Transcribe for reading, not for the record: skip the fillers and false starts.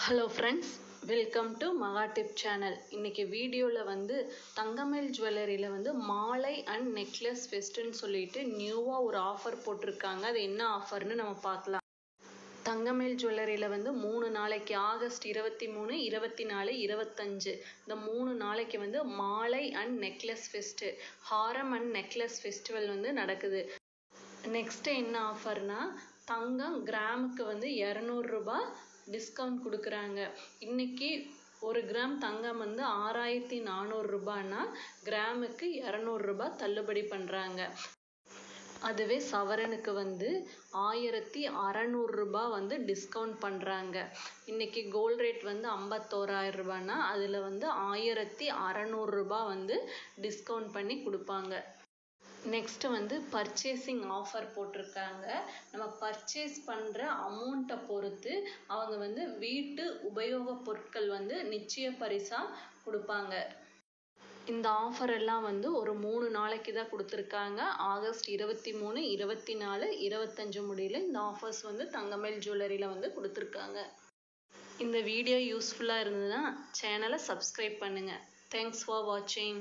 Hello friends, welcome to மகா tip channel. இன்றைக்கி வீடியோவில் வந்து தங்கமயில் ஜுவல்லரியில் வந்து மாலை அண்ட் நெக்லஸ் ஃபெஸ்ட்டுன்னு சொல்லிட்டு நியூவாக ஒரு ஆஃபர் போட்டிருக்காங்க. அது என்ன ஆஃபர்னு நம்ம பார்க்கலாம். தங்கமயில் ஜுவல்லரியில் வந்து 3 நாளைக்கு ஆகஸ்ட் 23, 24, 25 இந்த 3 நாளைக்கு வந்து மாலை and necklace fest, Haram and necklace festival வந்து நடக்குது. நெக்ஸ்ட்டு என்ன ஆஃபர்னா, தங்கம் கிராமுக்கு வந்து 200 ரூபாய் டிஸ்கவுண்ட் கொடுக்குறாங்க. இன்றைக்கி 1 கிராம் தங்கம் வந்து 6400 ரூபாய்னா கிராமுக்கு 200 ரூபாய் தள்ளுபடி பண்ணுறாங்க. அதுவே சவரனுக்கு வந்து 1600 ரூபாய் வந்து டிஸ்கவுண்ட் பண்ணுறாங்க. இன்றைக்கி கோல்ட் ரேட் வந்து 51000 ரூபாய்னா அதில் வந்து 1600 ரூபாய் வந்து டிஸ்கவுண்ட் பண்ணி கொடுப்பாங்க. நெக்ஸ்ட்டு வந்து பர்ச்சேசிங் ஆஃபர் போட்டிருக்காங்க. நம்ம பர்ச்சேஸ் பண்ணுற அமௌண்ட்டை பொறுத்து அவங்க வந்து வீட்டு உபயோகப் பொருட்கள் வந்து நிச்சய பரிசாக கொடுப்பாங்க. இந்த ஆஃபர் எல்லாம் வந்து ஒரு 3 நாளைக்கு தான் கொடுத்துருக்காங்க. ஆகஸ்ட் 23, 24, 25 முடியல இந்த ஆஃபர்ஸ் வந்து தங்கமயில் ஜுவல்லரியில் வந்து கொடுத்துருக்காங்க. இந்த வீடியோ யூஸ்ஃபுல்லாக இருந்ததுன்னா சேனலை சப்ஸ்கிரைப் பண்ணுங்கள். தேங்க்ஸ் ஃபார் வாட்சிங்.